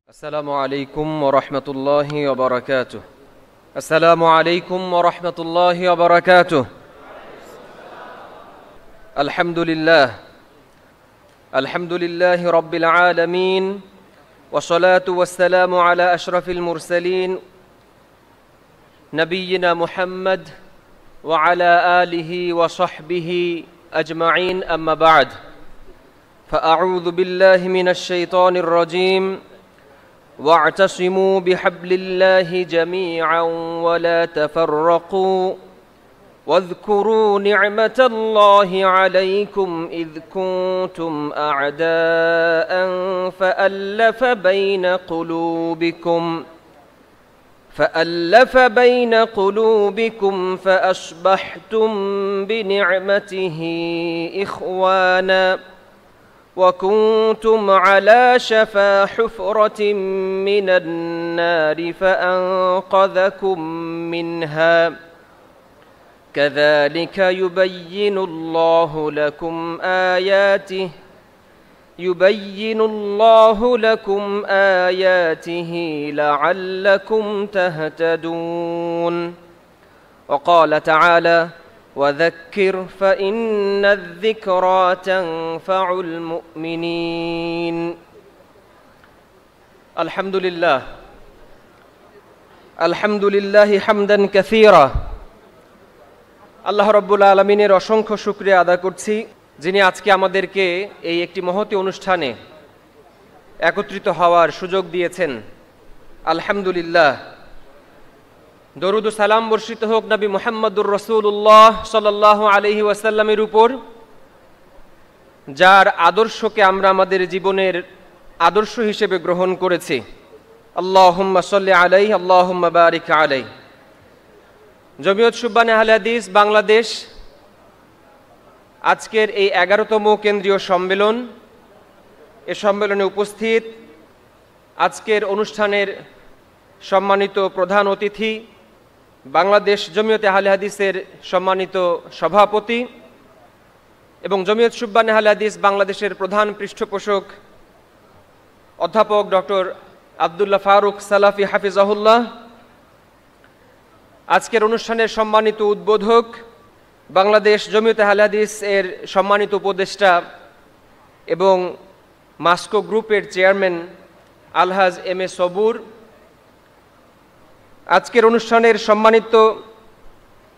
السلام عليكم ورحمة الله وبركاته. السلام عليكم ورحمة الله وبركاته. الحمد لله رب العالمين، والصلاة والسلام على أشرف المرسلين نبينا محمد وعلى آله وصحبه أجمعين، أما بعد، فأعوذ بالله من الشيطان الرجيم. واعتصموا بحبل الله جميعا ولا تفرقوا واذكروا نعمة الله عليكم إذ كنتم أعداء فألف بين قلوبكم فأصبحتم بنعمته إخوانا وكنتم على شفا حفرة من النار فأنقذكم منها. كذلك يبين الله لكم آياته لعلكم تهتدون. وقال تعالى: وذكر فإن الذكرى تنفع المؤمنين. الحمد لله حمدا كثيرا। আল্লাহ রাব্বুল আলামিনের অসংখ্য শুকরিয়া আদায় করছি, যিনি আজকে আমাদেরকে এই একটি মহতী অনুষ্ঠানে একত্রিত হওয়ার সুযোগ দিয়েছেন। আলহামদুলিল্লাহ। দরুদ ও সালাম বর্ষিত হোক নবী মুহাম্মদুর রাসূলুল্লাহ সাল্লাল্লাহু আলাইহি ওয়াসাল্লামের উপর, যার আদর্শকে আমরা আমাদের জীবনের আদর্শ হিসেবে গ্রহণ করেছি। আল্লাহুম্মা সাল্লি আলাইহি, আল্লাহুম্মা বারিক আলাইহি। জমিয়ত শুববানে আহলে হাদিস বাংলাদেশ আজকের এই 11তম কেন্দ্রীয় সম্মেলন, এ সম্মেলনে উপস্থিত আজকের অনুষ্ঠানের সম্মানিত প্রধান অতিথি, বাংলাদেশ জমিয়তে আহলে হাদিসের সম্মানিত সভাপতি এবং জমিয়ত শুববানে আহলে হাদিস বাংলাদেশের প্রধান পৃষ্ঠপোষক অধ্যাপক ডক্টর আব্দুল্লাহ ফারুক সালাফি হাফিজাহুল্লাহ, আজকের অনুষ্ঠানের সম্মানিত উদ্বোধক, বাংলাদেশ জমিয়তে আহলে হাদিস এর সম্মানিত উপদেষ্টা এবং মাস্কো গ্রুপের চেয়ারম্যান আলহাজ এম এ সবুর, আজকের অনুষ্ঠানের সম্মানিত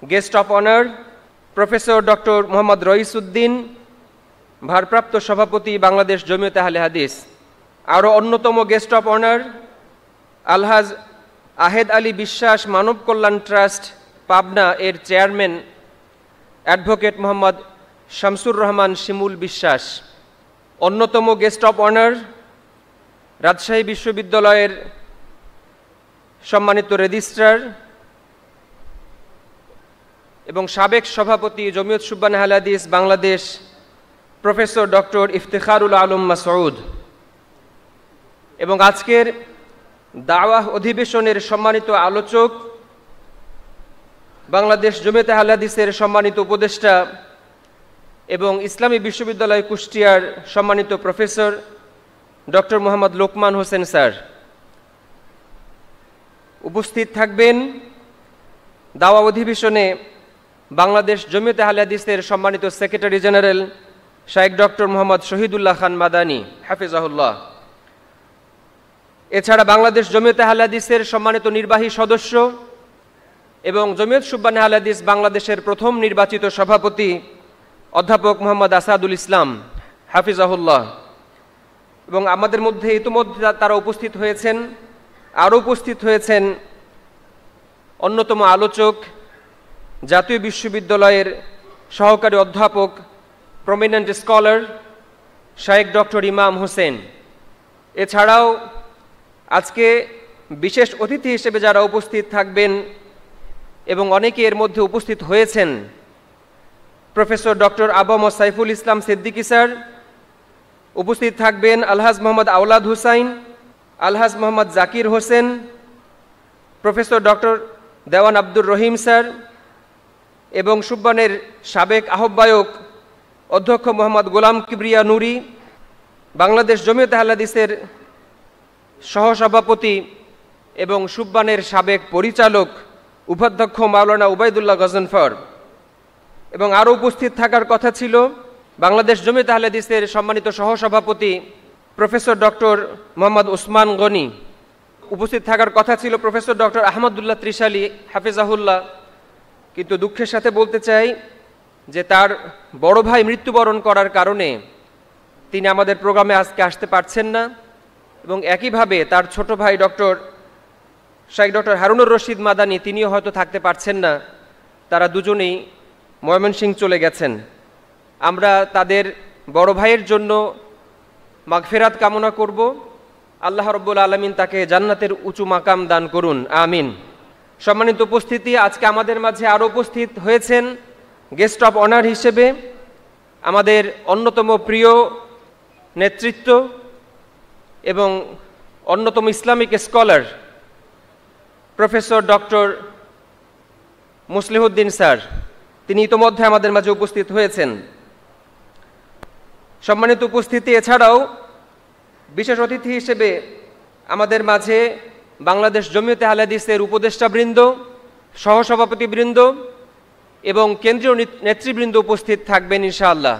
guest of honour professor doctor Mohammad Raisuddin, ভারপ্রাপ্ত সভাপতি বাংলাদেশ জমিয়তে আহলে হাদিস, আরও অন্যতম গেস্ট অফ অনার আলহাজ আহেদ আলী বিশ্বাস মানব কল্যাণ ট্রাস্ট পাবনা এর চেয়ারম্যান অ্যাডভোকেট মোহাম্মদ শামসুর রহমান শিমুল বিশ্বাস, অন্যতম গেস্ট অফ অনার রাজশাহী বিশ্ববিদ্যালয়ের সম্মানিত রেজিস্ট্রার এবং সাবেক সভাপতি জমিয়ত শুববানে আহলে হাদিস বাংলাদেশ প্রফেসর ডক্টর ইফতেখারুল আলম মাসউদ, এবং আজকের দাওয়াহ অধিবেশনের সম্মানিত আলোচক, বাংলাদেশ জমিয়তে আহলে হাদিসের সম্মানিত উপদেষ্টা এবং ইসলামী বিশ্ববিদ্যালয় কুষ্টিয়ার সম্মানিত professor doctor Mohammad Lokman Hossain sir. উপস্থিত থাকবেন দাওয়া অধিবেশনে বাংলাদেশ জমিয়তে আহলে হাদিসের সম্মানিত সেক্রেটারি জেনারেল শাইখ ডক্টর মোহাম্মদ শহীদুল্লাহ খান মাদানী হাফিজাহুল্লাহ। এছাড়া বাংলাদেশ জমিয়তে আহলে হাদিসের সম্মানিত নির্বাহী সদস্য এবং জমিয়ত শুববানে আহলে হাদিস বাংলাদেশের প্রথম নির্বাচিত সভাপতি অধ্যাপক মোহাম্মদ আসাদুল ইসলাম হাফিজাহুল্লাহ, এবং আমাদের মধ্যে ইতিমধ্যে তারা উপস্থিত হয়েছেন। আরও উপস্থিত হয়েছেন অন্যতম আলোচক, জাতীয় বিশ্ববিদ্যালয়ের সহকারী অধ্যাপক, প্রমিনেন্ট স্কলার শাইখ ডক্টর ইমাম হোসেন। এছাড়াও আজকে বিশেষ অতিথি হিসেবে যারা উপস্থিত থাকবেন এবং অনেকে এর মধ্যে উপস্থিত হয়েছেন, professor doctor Abu Saiful Islam Siddiqui sir, উপস্থিত থাকবেন আলহাজ মোহাম্মদ আওলাদ হুসাইন, আলহাজ মোহাম্মদ জাকির হোসেন, প্রফেসর ডক্টর দেওয়ান আব্দুর রহিম স্যার এবং শুববানের সাবেক আহ্বায়ক অধ্যক্ষ মোহাম্মদ গোলাম কিবরিয়া নুরি, বাংলাদেশ জমিয়তে আহলে হাদিসের সহসভাপতি এবং সুব্বানের সাবেক পরিচালক উপাধ্যক্ষ মাওলানা উবাইদুল্লাহ গজনফর, এবং আরও উপস্থিত থাকার কথা ছিল বাংলাদেশ জমিয়তে আহলে হাদিসের সম্মানিত সহসভাপতি প্রফেসর ডক্টর মোহাম্মদ ওসমান গনি, উপস্থিত থাকার কথা ছিল প্রফেসর ডক্টর আহমদুল্লাহ ত্রিশালী হাফিজাহুল্লাহ, কিন্তু দুঃখের সাথে বলতে চাই যে তার বড় ভাই মৃত্যুবরণ করার কারণে তিনি আমাদের প্রোগ্রামে আজকে আসতে পারছেন না, এবং একইভাবে তার ছোট ভাই শাইখ ডক্টর হারুনুর রশিদ মাদানী তিনিও হয়তো থাকতে পারছেন না। তারা দুজনেই ময়মনসিংহ চলে গেছেন। আমরা তাদের বড় ভাইয়ের জন্য মাগফিরাত কামনা করব। আল্লাহ রাব্বুল আলামিন তাকে জান্নাতের উঁচু মাকাম দান করুন, আমিন। সম্মানিত উপস্থিতি, আজকে আমাদের মাঝে আরও উপস্থিত হয়েছেন গেস্ট অফ অনার হিসেবে আমাদের অন্যতম প্রিয় নেতৃত্ব এবং অন্যতম Islamic scholar professor doctor Muslihuddin sir, তিনি ইতোমধ্যে আমাদের মাঝে উপস্থিত হয়েছেন। সম্মানিত উপস্থিতি, এছাড়াও বিশেষ অতিথি হিসেবে আমাদের মাঝে বাংলাদেশ জমিয়তে আহলে হাদিসের উপদেষ্টাবৃন্দ, সহসভাপতিবৃন্দ এবং কেন্দ্রীয় নেতৃবৃন্দ উপস্থিত থাকবেন ইনশাআল্লাহ।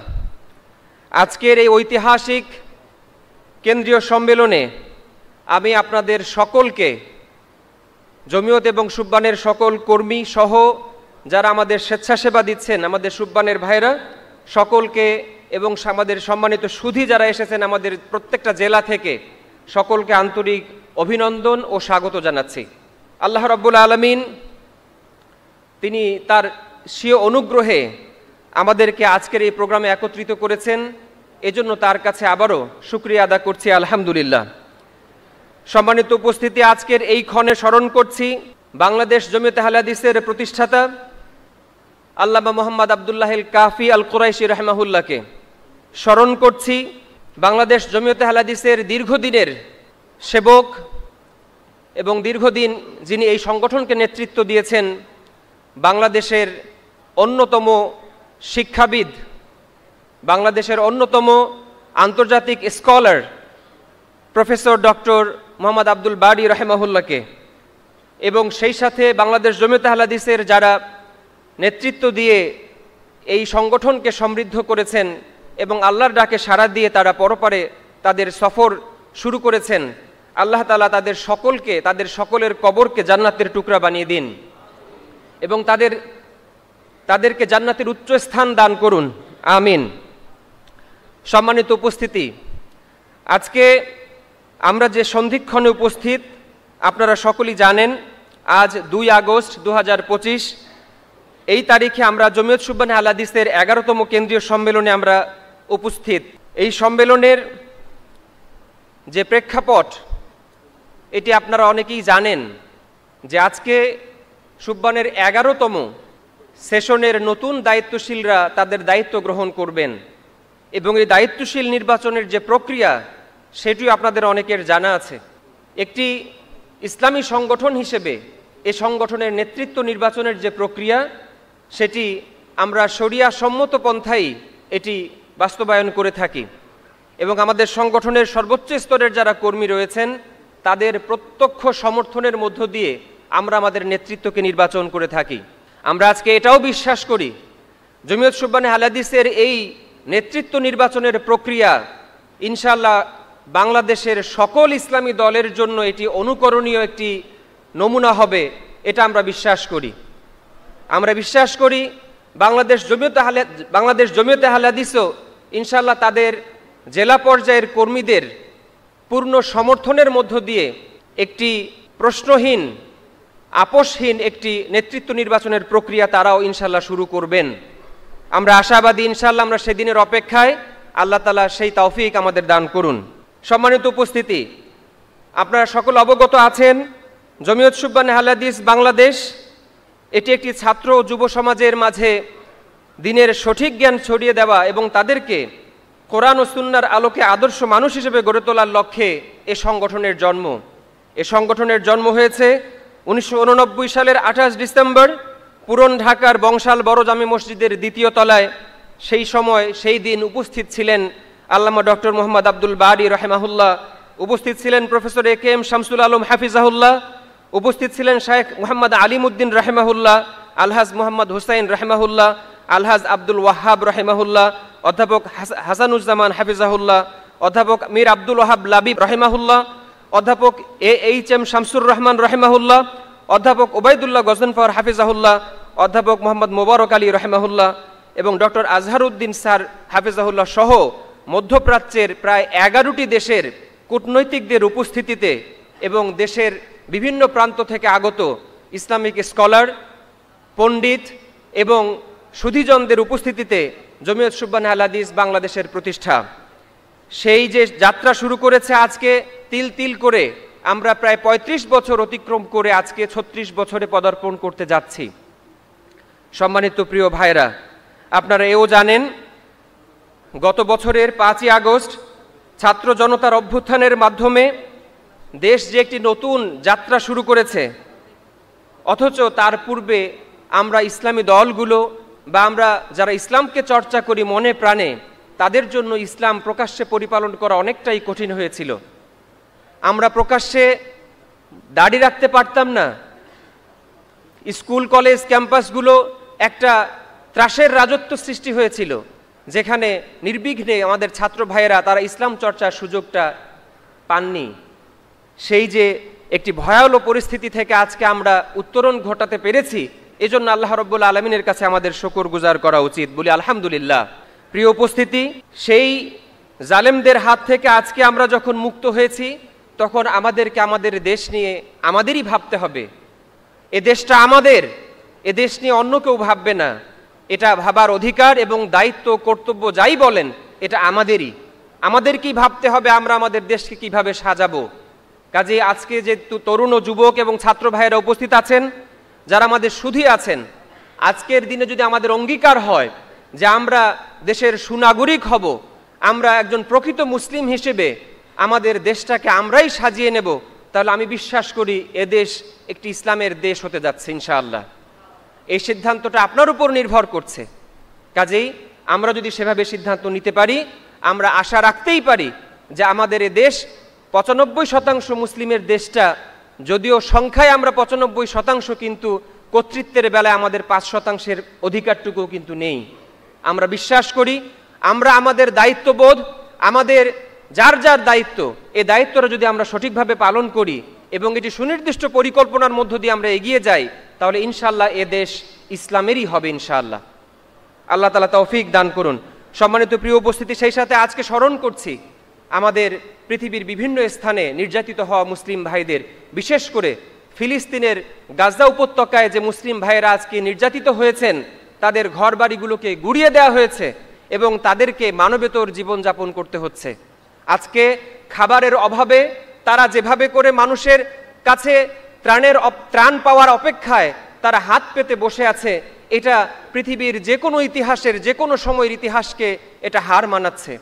আজকের এই ঐতিহাসিক কেন্দ্রীয় সম্মেলনে আমি আপনাদের সকলকে, জমিয়ত এবং সুব্বানের সকল কর্মী সহ যারা আমাদের স্বেচ্ছাসেবা দিচ্ছেন, আমাদের সুব্বানের ভাইরা সকলকে, এবং আমাদের সম্মানিত সুধী যারা এসেছেন আমাদের প্রত্যেকটা জেলা থেকে, সকলকে আন্তরিক অভিনন্দন ও স্বাগত জানাচ্ছি। আল্লাহ রাব্বুল আলামিন তিনি তার স্বীয় অনুগ্রহে আমাদেরকে আজকের এই প্রোগ্রামে একত্রিত করেছেন, এজন্য তার কাছে আবারও শুকরিয়া আদা করছি, আলহামদুলিল্লাহ। সম্মানিত উপস্থিতি, আজকের এই ক্ষণে স্মরণ করছি বাংলাদেশ জমিয়তে আহলে হাদিসের প্রতিষ্ঠাতা আল্লামা মোহাম্মদ আবদুল্লাহ আল কাফি আল কুরাইশি রাহমাহুল্লাহকে। স্মরণ করছি বাংলাদেশ জমিয়তে আহলে হাদিসের দীর্ঘদিনের সেবক এবং দীর্ঘদিন যিনি এই সংগঠনকে নেতৃত্ব দিয়েছেন, বাংলাদেশের অন্যতম শিক্ষাবিদ, বাংলাদেশের অন্যতম আন্তর্জাতিক scholar professor doctor Mohammad Abdul Bari রাহমাহুল্লাহকে, এবং সেই সাথে বাংলাদেশ জমিয়তে আহলে হাদিসের যারা নেতৃত্ব দিয়ে এই সংগঠনকে সমৃদ্ধ করেছেন এবং আল্লাহর ডাকে সাড়া দিয়ে তারা পরপারে তাদের সফর শুরু করেছেন, আল্লাহ তাআলা তাদের সকলকে, তাদের সকলের কবরকে জান্নাতের টুকরা বানিয়ে দিন এবং তাদেরকে জান্নাতের উচ্চ স্থান দান করুন, আমিন। সম্মানিত উপস্থিতি, আজকে আমরা যে সন্ধিক্ষণে উপস্থিত আপনারা সকলেই জানেন, আজ 2 আগস্ট 2025 এই তারিখে আমরা জমিয়ত সুবহানে আহলে হাদিসের 11তম কেন্দ্রীয় সম্মেলনে আমরা উপস্থিত। এই সম্মেলনের যে প্রেক্ষাপট এটি আপনারা অনেকেই জানেন যে আজকে সুবহানের 11তম সেশনের নতুন দায়িত্বশীলরা তাদের দায়িত্ব গ্রহণ করবেন, এবং এই দায়িত্বশীল নির্বাচনের যে প্রক্রিয়া সেটিও আপনাদের অনেকের জানা আছে। একটি ইসলামী সংগঠন হিসেবে এই সংগঠনের নেতৃত্ব নির্বাচনের যে প্রক্রিয়া সেটি আমরা শরিয়া সম্মত পন্থাই এটি বাস্তবায়ন করে থাকি, এবং আমাদের সংগঠনের সর্বোচ্চ স্তরের যারা কর্মী রয়েছেন তাদের প্রত্যক্ষ সমর্থনের মধ্য দিয়ে আমরা আমাদের নেতৃত্বকে নির্বাচন করে থাকি। আমরা আজকে এটাও বিশ্বাস করি জমিয়ত সুবহানে আহলে হাদিসের এই নেতৃত্ব নির্বাচনের প্রক্রিয়া ইনশাআল্লাহ বাংলাদেশের সকল ইসলামী দলের জন্য এটি অনুকরণীয় একটি নমুনা হবে, এটা আমরা বিশ্বাস করি। আমরা বিশ্বাস করি বাংলাদেশ জমিয়তে আহলে হাদিসও ইনশাআল্লাহ তাদের জেলা পর্যায়ের কর্মীদের পূর্ণ সমর্থনের মধ্য দিয়ে একটি প্রশ্নহীন, আপোষহীন একটি নেতৃত্ব নির্বাচনের প্রক্রিয়া তারাও ইনশাআল্লাহ শুরু করবেন। আমরা আশাবাদী, ইনশাআল্লাহ আমরা সেদিনের অপেক্ষায়, আল্লাহ তাআলা সেই তৌফিক আমাদের দান করুন। সম্মানিত উপস্থিতি, আপনারা সকল অবগত আছেন জমিয়ত সুবহানে আহলে হাদিস বাংলাদেশ এটি একটি ছাত্র ও যুব সমাজের মাঝে দ্বীনের সঠিক জ্ঞান ছড়িয়ে দেওয়া এবং তাদেরকে কোরআন ও সুন্নাহর আলোকে আদর্শ মানুষ হিসেবে গড়ে তোলার লক্ষ্যে এ সংগঠনের জন্ম। এ সংগঠনের জন্ম হয়েছে 1989 সালের 28 ডিসেম্বর পুরন ঢাকার বংশাল বড় জামে মসজিদের 2য় তলায়। সেই সময় সেই দিন উপস্থিত ছিলেন আল্লামা ডক্টর মোহাম্মদ আব্দুল বারী রাহিমাহুল্লাহ উপস্থিত ছিলেন প্রফেসর এ.কে.এম. শামসুল আলম হাফিজাহুল্লাহ, উপস্থিত ছিলেন শায়েখ মুহাম্মদ আলিমউদ্দিন রাহিমাহুল্লাহ, আলহাজ মুহাম্মদ হুসাইন রাহিমাহুল্লাহ, আলহাজ আব্দুল ওয়াহাব রাহিমাহুল্লাহ, অধ্যাপক হাসানুজ্জামান হাফিজাহুল্লাহ, অধ্যাপক মীর আব্দুল ওয়াহাব লাবিব রাহিমাহুল্লাহ, অধ্যাপক এ.এইচ.এম. শামসুর রহমান রাহিমাহুল্লাহ, অধ্যাপক ওবায়দুল্লাহ গজনফর হাফিজাহুল্লাহ, অধ্যাপক মোহাম্মদ মোবারক আলী রাহিমাহুল্লাহ এবং ডক্টর আজহারউদ্দিন স্যার হাফিজাহুল্লাহ সহ মধ্যপ্রাচ্যের প্রায় 11টি দেশের কূটনৈতিকদের উপস্থিতিতে এবং দেশের বিভিন্ন প্রান্ত থেকে আগত ইসলামিক স্কলার, পণ্ডিত এবং সুধীজনদের উপস্থিতিতে জমিয়ত সুবহানে আহলে হাদিস বাংলাদেশের প্রতিষ্ঠা, সেই যে যাত্রা শুরু করেছে আজকে তিল তিল করে আমরা প্রায় 35 বছর অতিক্রম করে আজকে 36 বছরে পদার্পণ করতে যাচ্ছি। সম্মানিত প্রিয় ভাইরা, আপনারা এও জানেন গত বছরের 5ই আগস্ট ছাত্র জনতার অভ্যুত্থানের মাধ্যমে দেশ যে একটি নতুন যাত্রা শুরু করেছে, অথচ তার পূর্বে আমরা ইসলামী দলগুলো বা আমরা যারা ইসলামকে চর্চা করি মনে প্রাণে, তাদের জন্য ইসলাম প্রকাশ্যে পরিপালন করা অনেকটাই কঠিন হয়েছিল। আমরা প্রকাশ্যে দাড়ি রাখতে পারতাম না। স্কুল কলেজ ক্যাম্পাসগুলো একটা ত্রাসের রাজত্ব সৃষ্টি হয়েছিল, যেখানে নির্বিঘ্নে আমাদের ছাত্র ভাইয়েরা তারা ইসলাম চর্চার সুযোগটা পাননি। সেই যে একটি ভয়াবহ পরিস্থিতি থেকে আজকে আমরা উত্তরণ ঘটাতে পেরেছি, এজন্য আল্লাহ রাব্বুল আলামিনের কাছে আমাদের শুকরগুজার করা উচিত, বলি আলহামদুলিল্লাহ। প্রিয় উপস্থিতি, সেই জালেমদের হাত থেকে আজকে আমরা যখন মুক্ত হয়েছি, তখন আমাদেরকে আমাদের দেশ নিয়ে আমাদেরই ভাবতে হবে। এ দেশটা আমাদের, এ দেশ নিয়ে অন্য কেউ ভাববে না। এটা ভাবার অধিকার এবং দায়িত্ব, কর্তব্য যাই বলেন, এটা আমাদেরকেই ভাবতে হবে আমরা আমাদের দেশকে কিভাবে সাজাবো। কাজে আজকে যে তরুণ ও যুবক এবং ছাত্র ভাইয়েরা উপস্থিত আছেন, যারা আমাদের সুধী আছেন, আজকের দিনে যদি আমাদের অঙ্গীকার হয় যে আমরা দেশের সুনাগরিক হব, আমরা একজন প্রকৃত মুসলিম হিসেবে আমাদের দেশটাকে আমরাই সাজিয়ে নেব, তাহলে আমি বিশ্বাস করি এ দেশ একটি ইসলামের দেশ হতে যাচ্ছে ইনশাআল্লাহ। এই সিদ্ধান্তটা আপনার উপর নির্ভর করছে। কাজেই আমরা যদি সেভাবে সিদ্ধান্ত নিতে পারি, আমরা আশা রাখতেই পারি যে আমাদের এ দেশ 95% মুসলিমের দেশটা, যদিও সংখ্যায় আমরা 95%, কিন্তু কর্তৃত্বের বেলায় আমাদের 5%-এর অধিকারটুকু কিন্তু নেই। আমরা বিশ্বাস করি আমরা আমাদের দায়িত্ববোধ, আমাদের যার যার দায়িত্ব, এই দায়িত্বটা যদি আমরা সঠিকভাবে পালন করি এবং এটি সুনির্দিষ্ট পরিকল্পনার মধ্য দিয়ে আমরা এগিয়ে যাই, তাহলে ইনশাআল্লাহ এ দেশ ইসলামেরই হবে ইনশাআল্লাহ। আল্লাহ তাআলা তৌফিক দান করুন। সম্মানিত প্রিয় উপস্থিতি, সেই সাথে আজকে স্মরণ করছি আমাদের পৃথিবীর বিভিন্ন স্থানে নির্যাতিত হওয়া মুসলিম ভাইদের, বিশেষ করে ফিলিস্তিনের গাজা উপত্যকায় যে মুসলিম ভাইয়েরা আজকে নির্যাতিত হয়েছেন, তাদের ঘর বাড়িগুলোকে গুড়িয়ে দেওয়া হয়েছে এবং তাদেরকে মানবেতর জীবনযাপন করতে হচ্ছে। আজকে খাবারের অভাবে তারা যেভাবে করে মানুষের কাছে ত্রাণ পাওয়ার অপেক্ষায় তারা হাত পেতে বসে আছে, এটা পৃথিবীর যে কোনো ইতিহাসের, যে কোনো সময়ের ইতিহাসকে এটা হার মানাচ্ছে।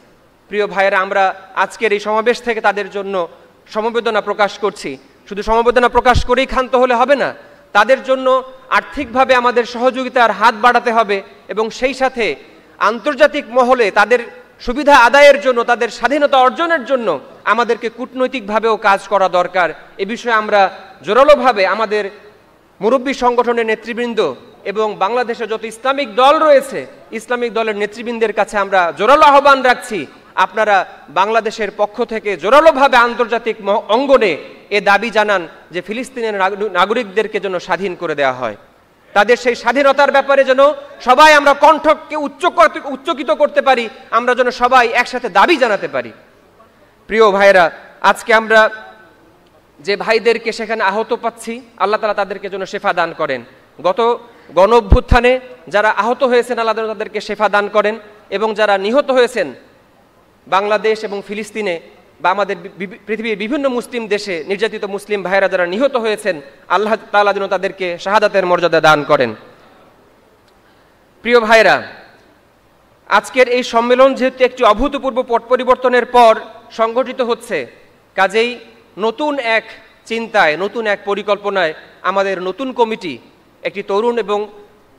প্রিয় ভাইয়েরা, আমরা আজকের এই সমাবেশ থেকে তাদের জন্য সমবেদনা প্রকাশ করছি। শুধু সমবেদনা প্রকাশ করেই ক্ষান্ত হলে হবে না, তাদের জন্য আর্থিকভাবে আমাদের সহযোগিতার হাত বাড়াতে হবে এবং সেই সাথে আন্তর্জাতিক মহলে তাদের সুবিধা আদায়ের জন্য, তাদের স্বাধীনতা অর্জনের জন্য আমাদেরকে কূটনৈতিকভাবেও কাজ করা দরকার। এ বিষয়ে আমরা জোরালোভাবে আমাদের মুরব্বী সংগঠনের নেতৃবৃন্দ এবং বাংলাদেশে যত ইসলামিক দল রয়েছে, ইসলামিক দলের নেতৃবৃন্দের কাছে আমরা জোরালো আহ্বান রাখছি, আপনারা বাংলাদেশের পক্ষ থেকে জোরালোভাবে আন্তর্জাতিক অঙ্গনে এ দাবি জানান যে ফিলিস্তিনের নাগরিকদেরকে যেন স্বাধীন করে দেওয়া হয়। তাদের সেই স্বাধীনতার ব্যাপারে যেন সবাই আমরা কণ্ঠকে উচ্চকিত করতে পারি, আমরা যেন সবাই একসাথে দাবি জানাতে পারি। প্রিয় ভাইরা, আজকে আমরা যে ভাইদেরকে সেখানে আহত পাচ্ছি, আল্লাহ তাআলা তাদেরকে যেন শেফা দান করেন। গত গণ অভ্যুত্থানে যারা আহত হয়েছেন, আল্লাহ তাআলা তাদেরকে শেফা দান করেন এবং যারা নিহত হয়েছেন বাংলাদেশ এবং ফিলিস্তিনে বা আমাদের পৃথিবীর বিভিন্ন মুসলিম দেশে নির্যাতিত মুসলিম ভাইয়েরা যারা নিহত হয়েছেন, আল্লাহ তাআলা যেন তাদেরকে শাহাদাতের মর্যাদা দান করেন। প্রিয় ভাইরা, আজকের এই সম্মেলন যেহেতু একটি অভূতপূর্ব পট পরিবর্তনের পর সংগঠিত হচ্ছে, কাজেই নতুন এক চিন্তায়, নতুন এক পরিকল্পনায় আমাদের নতুন কমিটি, একটি তরুণ এবং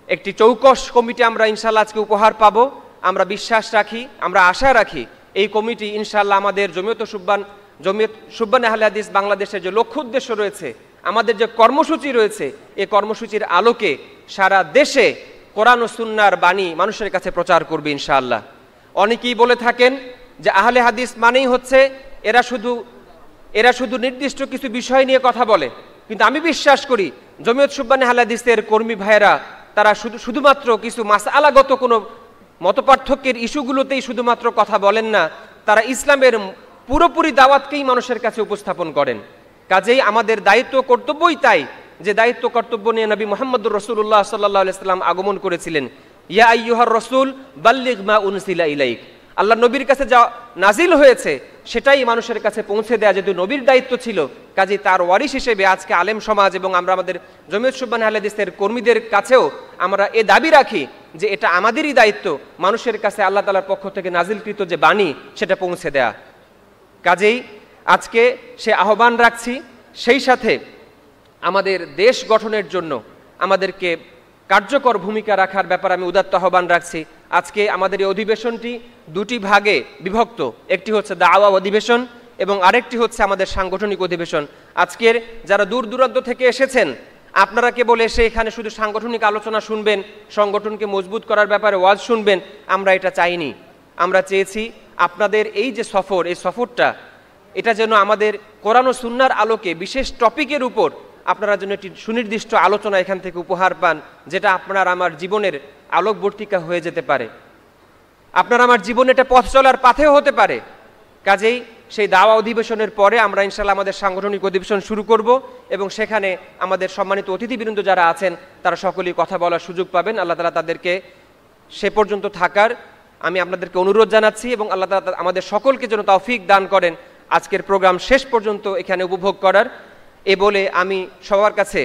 একটি চৌকস কমিটি আমরা ইনশাআল্লাহ আজকে উপহার পাবো। আমরা বিশ্বাস রাখি, আমরা আশা রাখি এই কমিটি ইনশাআল্লাহ আমাদের জমিয়ত সুবহান জমিয়ত সুবহানে আহলে হাদিস বাংলাদেশের যে লক্ষ্য উদ্দেশ্য রয়েছে, আমাদের যে কর্মসূচি রয়েছে, এই কর্মসূচির আলোকে সারা দেশে কোরআন ও সুন্নাহর বাণী মানুষের কাছে প্রচার করবে ইনশাআল্লাহ। অনেকেই বলে থাকেন যে আহলে হাদিস মানেই হচ্ছে এরা শুধু নির্দিষ্ট কিছু বিষয় নিয়ে কথা বলে, কিন্তু আমি বিশ্বাস করি জমিয়ত সুবহানে আহলে হাদিসের কর্মী ভাইয়েরা তারা শুধুমাত্র কিছু মাসআলাগত কোনো মতপার্থক্যের ইস্যুগুলোতেই শুধুমাত্র কথা বলেন না, তারা ইসলামের পুরোপুরি দাওয়াতকেই মানুষের কাছে উপস্থাপন করেন। কাজেই আমাদের দায়িত্ব কর্তব্যই তাই, যে দায়িত্ব কর্তব্য নিয়ে নবী মুহাম্মদুর রাসূলুল্লাহ সাল্লাল্লাহু আলাইহি ওয়াসাল্লাম আগমন করেছিলেন। ইয়া আইয়ুহার রাসূল বাল্লিগ মা উনসিলা ইলাইক, আল্লাহ নবীর কাছে যা নাজিল হয়েছে সেটাই মানুষের কাছে পৌঁছে দেয়া যেহেতু নবীর দায়িত্ব ছিল, কাজেই তার ওয়ারিশ হিসেবে আজকে আলেম সমাজ এবং আমরা আমাদের জমিয়ত সুবহানে আহলে হাদিসের কর্মীদের কাছেও আমরা এ দাবি রাখি যে এটা আমাদেরই দায়িত্ব মানুষের কাছে আল্লাহ তাআলার পক্ষ থেকে নাজিলকৃত যে বাণী সেটা পৌঁছে দেয়া। কাজেই আজকে সে আহ্বান রাখছি, সেই সাথে আমাদের দেশ গঠনের জন্য আমাদেরকে কার্যকর ভূমিকা রাখার ব্যাপারে আমি উদাত্ত আহ্বান রাখছি। আজকে আমাদের এই অধিবেশনটি দুটি ভাগে বিভক্ত, একটি হচ্ছে দাওয়া অধিবেশন এবং আরেকটি হচ্ছে আমাদের সাংগঠনিক অধিবেশন। আজকের যারা দূর দূরান্ত থেকে এসেছেন আপনারা কেবল এসে এখানে শুধু সাংগঠনিক আলোচনা শুনবেন, সংগঠনকে মজবুত করার ব্যাপারে ওয়াজ শুনবেন, আমরা এটা চাইনি। আমরা চেয়েছি আপনাদের এই যে সফর, এই সফরটা এটা যেন আমাদের কোরআন ও সুন্নাহর আলোকে বিশেষ টপিকের উপর আপনারা যেন একটি সুনির্দিষ্ট আলোচনা এখান থেকে উপহার পান, যেটা আপনার আমার জীবনের আলোকবর্তিকা হয়ে যেতে পারে, আপনার আমার জীবনে এটা পথ চলার পাথেও হতে পারে। কাজেই সেই দাওয়া অধিবেশনের পরে আমরা ইনশাআল্লাহ আমাদের সাংগঠনিক অধিবেশন শুরু করব এবং সেখানে আমাদের সম্মানিত অতিথিবৃন্দ যারা আছেন তারা সকলেই কথা বলার সুযোগ পাবেন। আল্লাহ তাআলা তাদেরকে সে পর্যন্ত থাকার আমি আপনাদেরকে অনুরোধ জানাচ্ছি এবং আল্লাহ তাআলা আমাদের সকলকে যেন তৌফিক দান করেন আজকের প্রোগ্রাম শেষ পর্যন্ত এখানে উপভোগ করার। এ বলে আমি সবার কাছে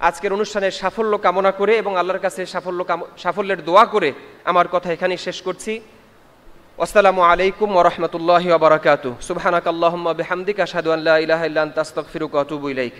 আজকের অনুষ্ঠানের সাফল্য কামনা করে এবং আল্লাহর কাছে সাফল্যের দোয়া করে আমার কথা এখানেই শেষ করছি। আসসালামু আলাইকুম ওয়া রাহমাতুল্লাহি ওয়া বারাকাতুহু। সুবহানাকাল্লাহুম্মা বিহামদিকা আশহাদু আল্লা ইলাহা ইল্লা আনতা আস্তাগফিরুকা ওয়া আতুবু ইলাইক।